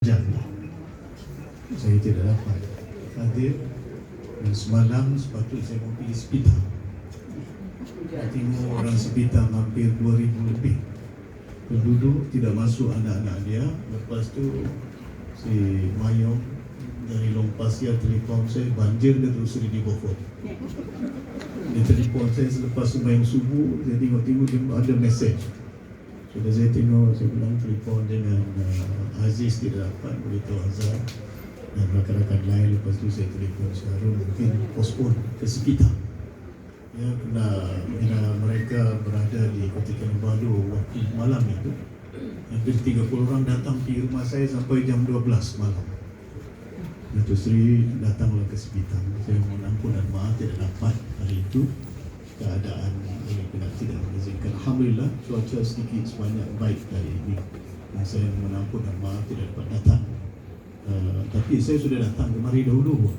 jam saya tidak dapat hadir dan semalam sepatutnya saya mau pergi Sepita. Saya tengok orang Sepita hampir 2,000 lebih penduduk, tidak masuk anak-anak dia. Lepas tu si Mayong dari Long Pasir telefon saya, banjir dia terus di Beaufort. Dia telefon saya selepas sembahyang subuh. Saya tengok dia ada message. Sudah saya tengok, saya bilang telefon dengan Aziz tidak dapat, beritahu Azhar dan rakan-rakan lain. Lepas tu saya telefon Syarul, mungkin postpone ke Sepita. Ya, kerana mereka berada di Kota Kinabalu waktu malam itu. Hampir 30 orang datang pergi rumah saya sampai jam 12 malam. Datuk Seri datanglah ke Sepita. Saya mohon ampun dan maaf tidak dapat hari itu. Keadaan ini tidak mengizinkan. Alhamdulillah cuaca sedikit sebanyak baik hari ini. Dan saya mohon ampun dan maaf tidak dapat datang. Tapi saya sudah datang kemari dahulu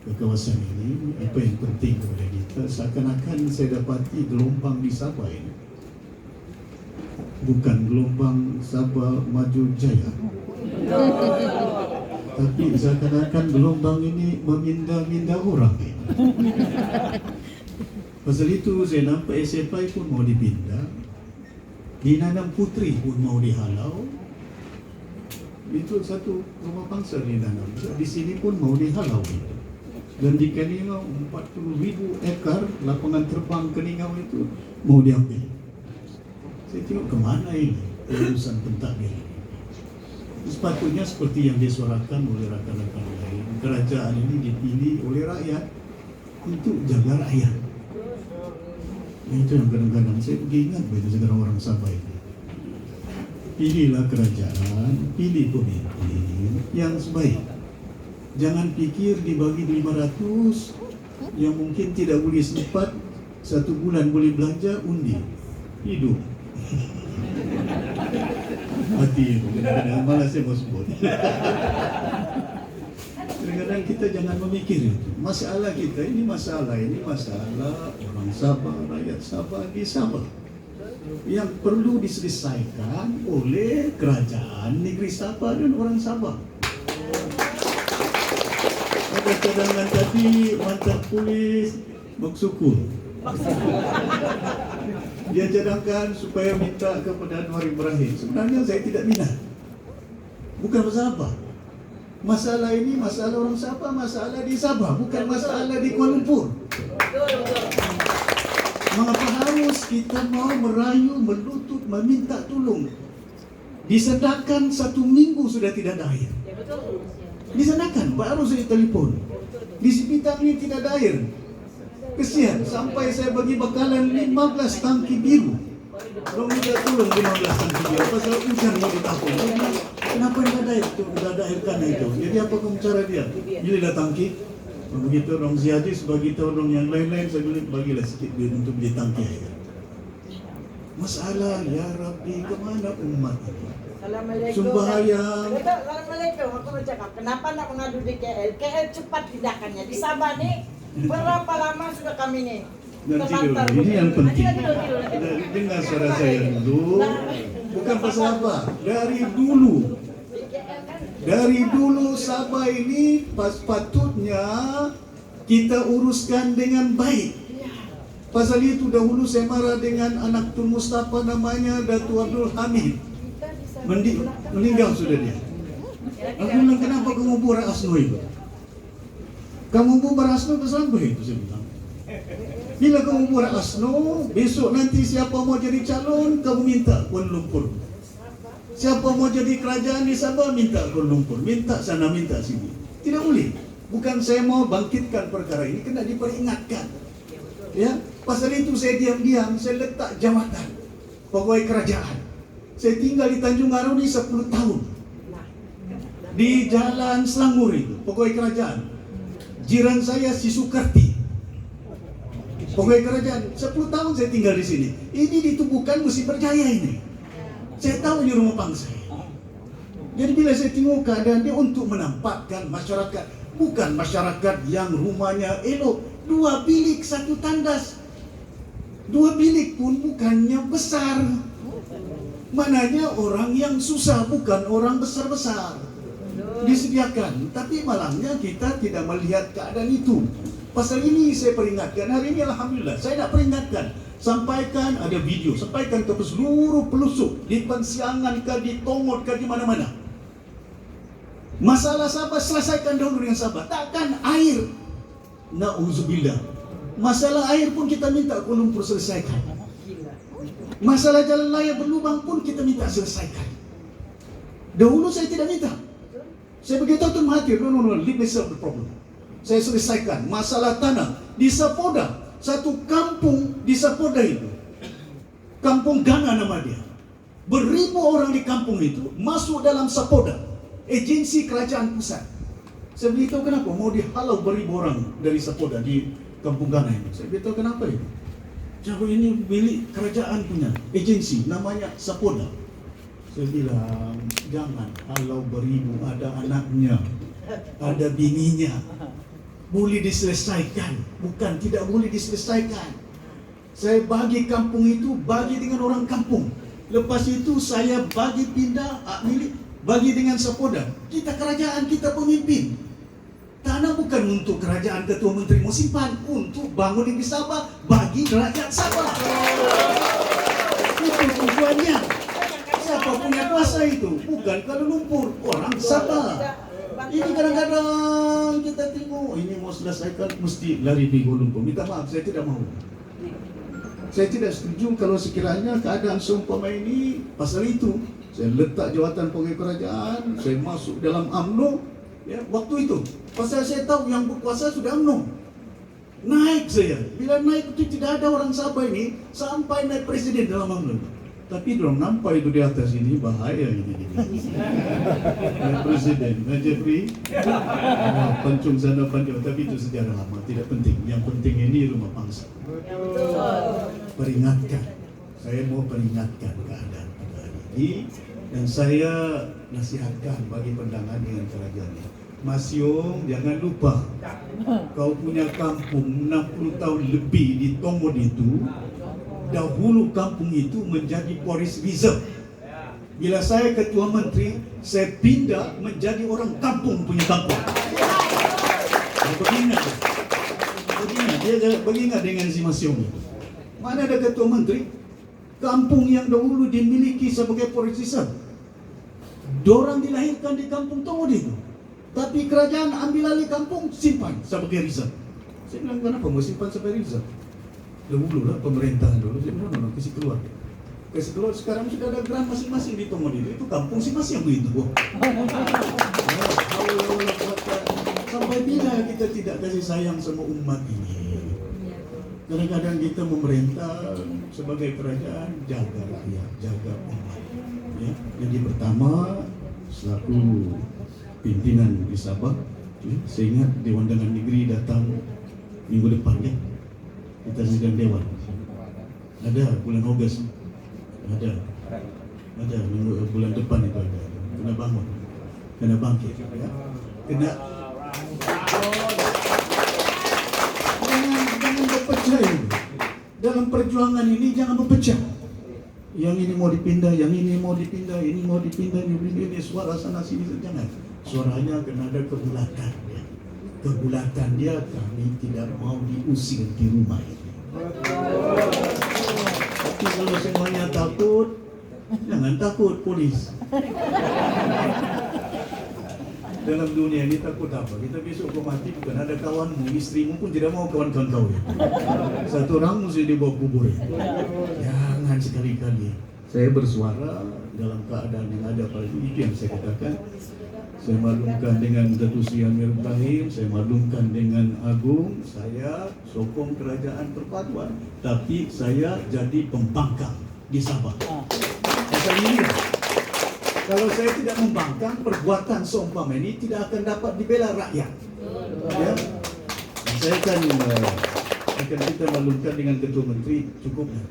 ke kawasan ini. Apa yang penting kepada kita, seakan-akan saya dapati gelombang di Sabah ini bukan gelombang Sabah Maju Jaya, tapi seakan-akan gelombang ini meminda-minda orang. Pasal itu saya nampak SFI pun mau dipindah, di Nanam Putri pun mau dihalau. Itu satu rumah pangsa di Nanam, di sini pun mau dihalau itu. Dan di Keningau 40,000 ekar lapangan terbang Keningau itu mau diambil. Saya tengok kemana ini urusan pentadbir. Sepatutnya seperti yang disuarakan oleh rakan-rakan lain, kerajaan ini dipilih oleh rakyat untuk jaga rakyat. Itu yang kadang-kadang saya pergi ingat pada sekarang orang Sabah ini. Pilihlah kerajaan, pilih pemimpin yang sebaik. Jangan pikir dibagi 500 yang mungkin tidak boleh sempat satu bulan boleh belanja undi. Hidup. Hati kadang-kadang malas saya mau sebut. Kadang-kadang kita jangan memikir itu. Masalah kita ini masalah orang Sabah, rakyat Sabah di Sabah yang perlu diselesaikan oleh kerajaan negeri Sabah dan orang Sabah. Ada cadangan tadi mantan polis bersyukur. Dia cadangkan supaya minta kepada Anwar Ibrahim. Sebenarnya saya tidak minat. Bukan masalah apa. Masalah ini masalah orang Sabah, masalah di Sabah, bukan masalah di Kuala Lumpur. Mengapa harus kita mau merayu, melutut, meminta tolong? Disedakan 1 minggu sudah tidak ada air. Disedakan, baru saya telefon. Di Sepita ini tidak ada air. Kesian, sampai saya bagi bakalan 15 tangki biru. Kalau tidak turun 15 tangki biru, pasal hujan mau ditapung. Kenapa tidak ada air? Tidak ada air tanah itu. Jadi apa kamu cara dia? Jadi datang tangki. Begitu orang Ziadi sebagai orang yang lain-lain, saya bilang bagilah sikit duit untuk beli tangki air. Masalah, ya Rabbi, kemana umat ini? Sembahyang. Assalamualaikum, aku mau cakap, kenapa nak mengadu di KL? KL cepat tindakannya. Di Sabah nih, berapa lama sudah kami nih? Ini yang penting. Dengar suara saya dulu. Bukan pasal apa. Dari dulu Sabah ini patutnya kita uruskan dengan baik. Pasal itu dahulu saya marah dengan anak Tun Mustafa, namanya Datu Abdul Hamid. Meninggal sudah dia. Aku bilang, kenapa kamu buat Asno itu? Kamu buat Asno ke sampai itu, saya bilang. Bila kamu buat Asno, besok nanti siapa mau jadi calon, kamu minta Kuala Lumpur. Siapa mau jadi kerajaan di Sabah, minta Kuala Lumpur. Minta sana, minta sini. Tidak boleh. Bukan saya mau bangkitkan perkara ini, kena diperingatkan. Ya, pasal itu saya diam-diam, saya letak jawatan pegawai kerajaan. Saya tinggal di Tanjung Aru ini 10 tahun. Di Jalan Selangor itu, pegawai kerajaan. Jiran saya si Sukarti, pegawai kerajaan. 10 tahun saya tinggal di sini. Ini ditubuhkan Musi Berjaya ini. Saya tahu ini rumah pangsa. Jadi bila saya tengok keadaan dia untuk menampakkan masyarakat, bukan masyarakat yang rumahnya elok, 2 bilik 1 tandas. 2 bilik pun bukannya besar. Mananya orang yang susah, bukan orang besar-besar. disediakan. Tapi malangnya kita tidak melihat keadaan itu. Pasal ini saya peringatkan, hari ini alhamdulillah saya nak peringatkan, sampaikan ada video, sampaikan ke seluruh pelosok di Pensiangan ke, di Tongot ke, di mana-mana. Masalah Sabah selesaikan dahulu dengan Sabah. Takkan air, na'udzubillah, masalah air pun kita minta Kuala Lumpur selesaikan. Masalah jalan raya berlubang pun kita minta selesaikan. Dahulu saya tidak minta. Saya beritahu Tuan Mahathir, no, leave me solve the problem. Saya selesaikan masalah tanah di Sapoda, satu kampung di Sapoda itu, Kampung Gana nama dia. Beribu orang di kampung itu masuk dalam Sapoda, agensi kerajaan pusat. Saya beritahu kenapa mau dihalau beribu orang dari Sapoda di Kampung Gana ini. Saya beritahu kenapa itu. Jadi ini milik kerajaan punya agensi, namanya Sapoda. Saya bilang jangan halau beribu, ada anaknya, ada bininya. Boleh diselesaikan, bukan tidak boleh diselesaikan. Saya bagi kampung itu, bagi dengan orang kampung. Lepas itu saya bagi pindah hak milik, bagi dengan Sapoda. Kita kerajaan, kita pemimpin. Tanah bukan untuk kerajaan ketua menteri mau simpan, untuk bangun negeri Sabah bagi rakyat Sabah. Itu tujuannya. Siapa punya kuasa itu? Bukan Kuala Lumpur, orang Sabah. Ini kadang-kadang kita tengok ini mau selesaikan mesti lari di Kuala Lumpur. Minta maaf, saya tidak mau. Saya tidak setuju kalau sekiranya keadaan seumpama ini pasal itu. Saya letak jawatan pegawai kerajaan, saya masuk dalam UMNO, ya, waktu itu. Pasal saya tahu yang berkuasa sudah UMNO. Naik saya. Bila naik itu tidak ada orang Sabah ini sampai naik presiden dalam UMNO. Tapi dorang nampak itu di atas ini bahaya ini. Naik presiden, Jeffrey, pancung sana pancung. Tapi itu sejarah lama, tidak penting. Yang penting ini rumah bangsa. Peringatkan, saya mau peringatkan keadaan pada hari ini, dan saya nasihatkan bagi pendangan dengan kerajaan. Mas Yong, jangan lupa, kau punya kampung 60 tahun lebih di Tongot itu. Dahulu kampung itu menjadi forest reserve. Bila saya ketua menteri, saya pindah menjadi orang kampung punya kampung. Beringat dengan si Mas Yong. Mana ada ketua menteri, kampung yang dahulu dimiliki sebagai forest reserve. Dorang dilahirkan di kampung Tongot itu. Tapi kerajaan ambil alih kampung, simpan sebagai reserve. Saya bilang kenapa mau simpan sebagai reserve? Dahulu lah pemerintahan dulu, saya bilang kasih keluar. Kasih keluar, sekarang sudah ada geran masing-masing di Tongot itu kampung si Mas yang begitu. Sampai bila kita tidak kasih sayang sama umat ini? Kadang-kadang kita memerintah sebagai kerajaan, jaga rakyat, jaga umat. Ya, jadi pertama selaku pimpinan di Sabah, ya, saya ingat Dewan Dagang Negeri datang minggu depan ya. Kita sidang dewan. Ada bulan Ogos. Ada minggu bulan depan itu ada. Kena bangun. Kena bangkit ya. Kena jangan berpecah ini. Dalam perjuangan ini jangan berpecah. Yang ini mau dipindah, yang ini mau dipindah, ini mau dipindah, ini suara sana sini, jangan. Suaranya kena ada kebulatan ya. Kebulatan dia, kami tidak mau diusir di rumah ini. Tapi kalau semuanya takut, jangan takut polis. Dalam dunia ini takut apa? Kita besok kau mati bukan ada kawanmu, istrimu pun tidak mau kawan-kawan kau ya. Satu orang mesti dibawa kubur ya. Jangan sekali-kali. Saya bersuara dalam keadaan yang ada pada itu yang saya katakan. Saya maklumkan dengan Datuk Seri Amir Ibrahim, saya maklumkan dengan Agung, saya sokong kerajaan perpaduan, tapi saya jadi pembangkang di Sabah. Pasal ini, kalau saya tidak membangkang, perbuatan seumpama ini tidak akan dapat dibela rakyat. Ya? Saya akan kita maklumkan dengan Ketua Menteri, cukuplah.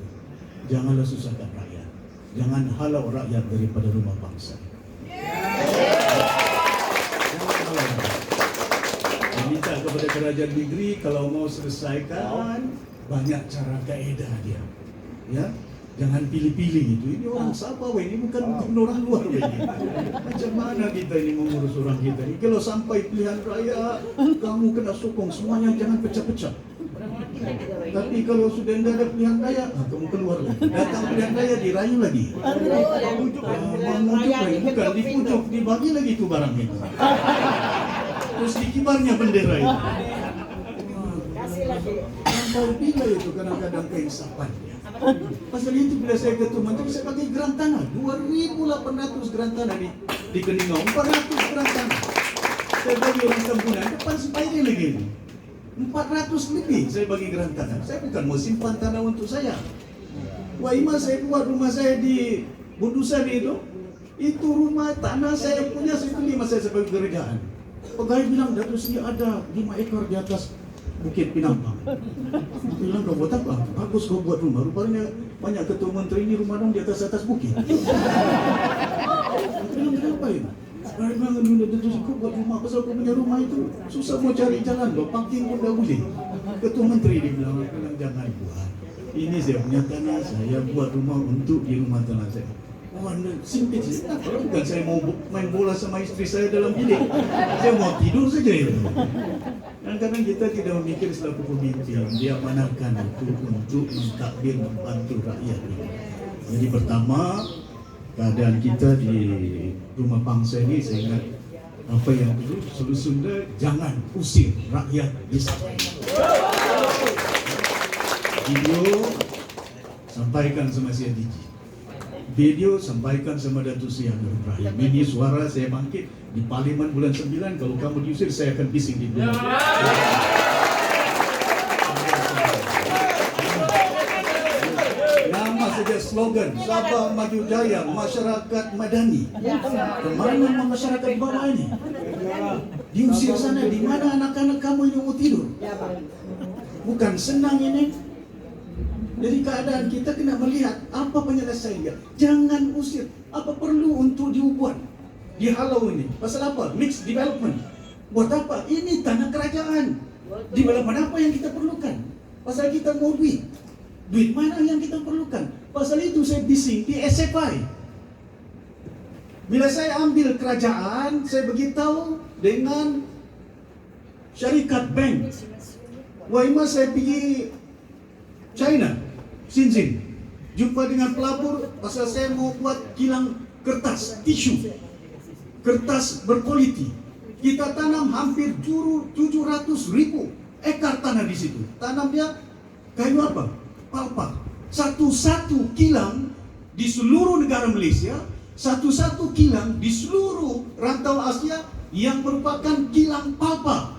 Janganlah susahkan rakyat. Jangan halau rakyat daripada rumah bangsa. Minta kepada kerajaan negeri kalau mau selesaikan banyak cara kaedah dia, ya. Jangan pilih-pilih itu. Ini orang Sabah, weh. Ini bukan orang luar, weh. Macam mana kita ini mengurus orang kita ini? Kalau sampai pilihan raya, kamu kena sokong semuanya, jangan pecah-pecah. Tapi kalau sudah tidak ada pilihan raya, kamu keluar lagi. Datang pilihan raya, dirayu lagi. Bukan dipujuk, dibagi lagi itu barang itu. Terus dikibarnya bendera itu. Kasih lagi. Sampai bila itu kadang-kadang keinsapan. Pasal itu bila saya ketua menteri, saya pakai geran tanah 2.800 geran tanah di Keningau, 400 geran tanah. Saya bagi orang Kampungan, depan Sepairi lagi ini 400 lebih saya bagi geran tanah. Saya bukan mau simpan tanah untuk saya. Waima saya buat rumah saya di Budusan itu rumah tanah saya punya, saya beli masa saya sebagai kerajaan. Pegawai bilang, Datuk Seri ada 5 ekor di atas Bukit Pinambang. Aku bilang, kau buat apa? Bagus kau buat rumah. Rupanya banyak ketua menteri ini rumah dong di atas bukit. Aku bilang, kenapa ini? Saya bilang, Datuk Seri kau buat rumah. Pasal kau punya rumah itu susah mau cari jalan loh. Parking pun dah boleh. Ketua menteri dia bilang, aku bilang, jangan buat. Ini saya punya tanah, saya buat rumah untuk di rumah tanah saya. Oh, simpel saja. Bukan saya mau main bola sama istri saya dalam bilik. Saya mau tidur saja itu. Kadang-kadang kita tidak memikir selaku pemimpin, dia manahkan itu untuk mentadbir, membantu rakyat. Jadi pertama, keadaan kita di rumah bangsa ini, saya ingat apa yang dulu Sulu Sunda, jangan usir rakyat di Sabah. Video sampaikan sama si Adiji. Video sampaikan sama Datuk Seri Anwar Ibrahim. Ini suara saya bangkit di Parlimen bulan 9. Kalau kamu diusir, saya akan bising di bulan. Nama saja slogan Sabah Maju Jaya, masyarakat madani. Kemana masyarakat bawah ini? Diusir sana, di mana anak-anak kamu yang mau tidur? Bukan senang ini. Jadi keadaan kita kena melihat apa penyelesaiannya. Jangan usir. Apa perlu untuk diubah? Dihalau ini. Pasal apa? Mixed development. Buat apa? Ini tanah kerajaan. Development apa yang kita perlukan? Pasal kita mau duit. Duit mana yang kita perlukan? Pasal itu saya bising di SFI. Bila saya ambil kerajaan, saya beritahu dengan syarikat bank. Waima saya pergi China, Shenzhen, jumpa dengan pelabur pasal saya mau buat kilang kertas, tisu, kertas berkualiti. Kita tanam hampir 700.000 ekar tanah di situ. Tanam dia kayu apa? Palpa. Satu-satu kilang di seluruh negara Malaysia, satu-satu kilang di seluruh rantau Asia yang merupakan kilang palpa.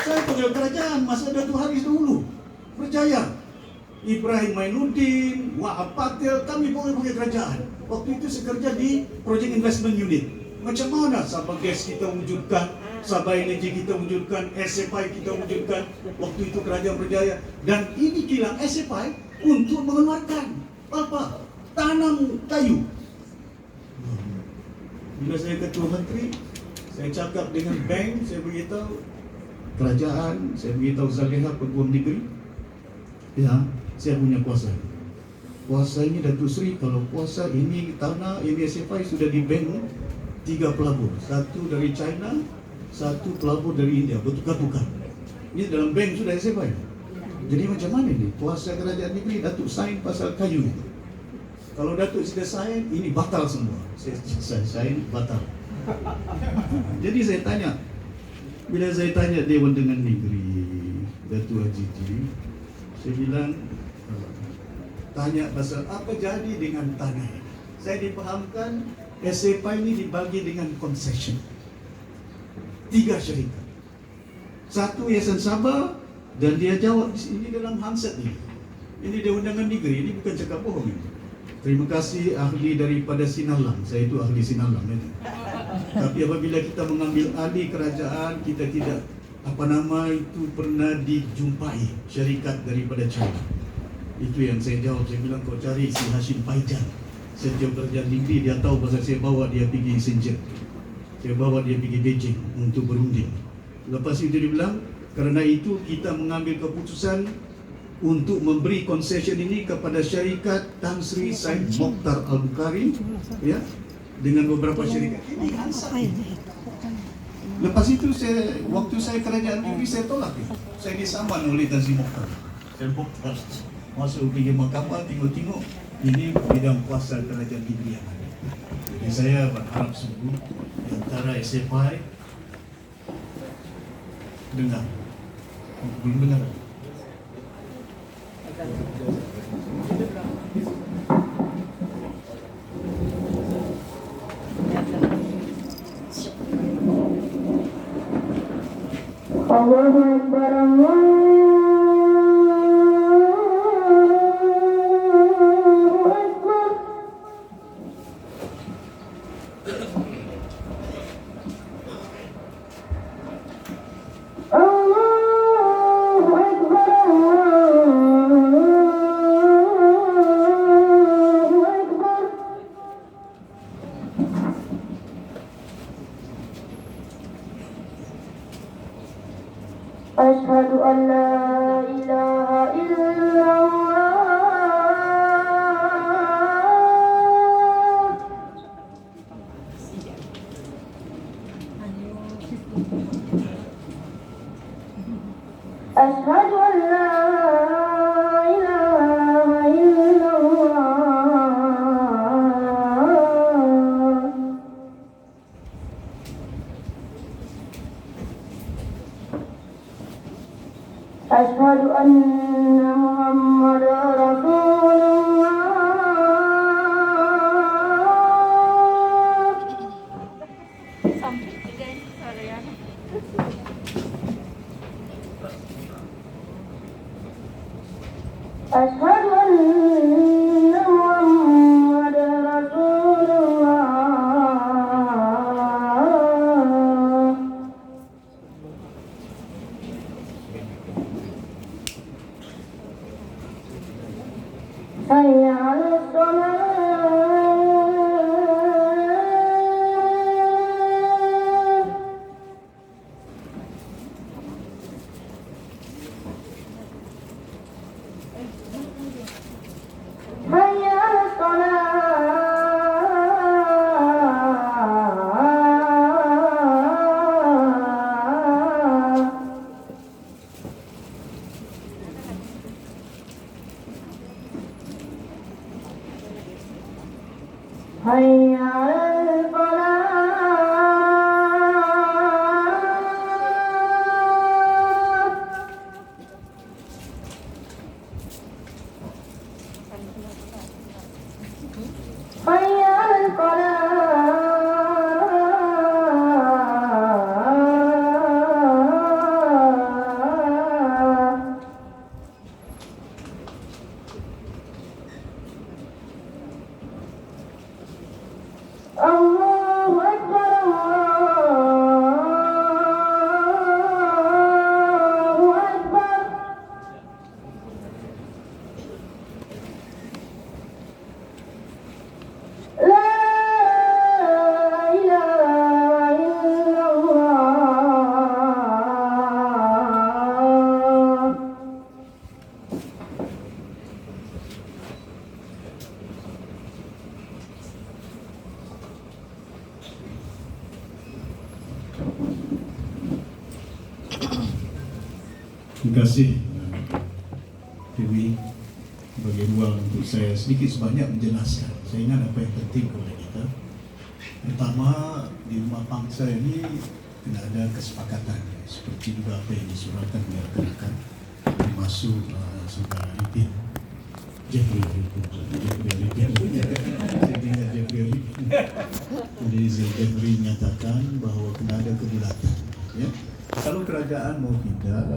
Saya pegawai kerajaan masa Datuk Haris dahulu, berjaya. Ibrahim Mainuddin, Wahab Patel, kami pegawai kerajaan. Waktu itu saya kerja di Project Investment Unit. Macam mana Sabah Gas kita wujudkan, Sabah Energy kita wujudkan, SFI kita wujudkan. Waktu itu kerajaan berjaya. Dan ini kilang SFI untuk mengeluarkan apa? Tanam kayu. Bila saya ketua menteri, saya cakap dengan bank, saya beritahu kerajaan, saya beritahu Zaliha Peguam Negeri, ya, saya punya kuasa. Kuasa ini Datuk Seri, kalau kuasa ini tanah, ini SFI sudah di bank 3 pelabur. Satu dari China, satu pelabur dari India, bertukar-tukar. Ini dalam bank sudah SFI. Jadi macam mana ini? Kuasa kerajaan negeri, Datuk sign pasal kayu itu. Kalau Datuk sudah sign, ini batal semua. Saya sign, batal. Jadi saya tanya, bila saya tanya Dewan Dengan Negeri, Datuk Haji, saya bilang, tanya pasal apa jadi dengan tanah ini. Saya dipahamkan SFI ini dibagi dengan concession. 3 syarikat. Satu Yayasan Sabah, dan dia jawab ini dalam handset ini. Ini Dewan Dengan Negeri, ini bukan cakap bohong ini. Terima kasih ahli daripada Sinalang. Saya itu ahli Sinalang itu. Tapi apabila kita mengambil ahli kerajaan, kita tidak itu pernah dijumpai syarikat daripada China. Itu yang saya jawab. Saya bilang kau cari si Hashim Paijan, Sekjen Kerajaan Negeri. Dia tahu pasal saya bawa dia pergi Shenzhen, saya bawa dia pergi Beijing untuk berunding. Lepas itu dia bilang, kerana itu kita mengambil keputusan untuk memberi concession ini kepada syarikat Tan Sri Said Mokhtar Al-Bukhari, ya, dengan beberapa syarikat ini. Lepas itu waktu saya kerajaan negeri saya tolak. Saya disaman oleh Tan Sri Mokhtar. Saya Mokhtar masuk pergi mahkamah, tengok-tengok ini bidang kuasa kerajaan negeri yang ada. Jadi saya berharap sungguh di antara SFI dengar, belum dengar. Allahu Akbar, Allahu Akbar. Allahu Akbar, Allahu Akbar. Asyhadu an la ilaha illallah. Asyhadu an la ilaha illallah. Asyhadu anna Muhammadar Rasulullah. Asyhadu anna Muhammadar Rasulullah. Hayya 'alas shalah. Hayya 'alas shalah. Hayya 'alal falah. Hayya 'alal falah. Allahu Akbar, Allahu Akbar. La ilaha illallah. Terima kasih Dewi bagi ruang untuk saya sedikit sebanyak menjelaskan. Saya ingat apa yang penting kepada kita. Pertama, di rumah bangsa ini kena ada kesepakatan seperti juga apa yang disuratkan oleh rakan-rakan termasuk saudara Ripin Jeffrey Jadi Jeffrey menyatakan bahawa kena ada kebulatan, ya. Kalau kerajaan mau pindah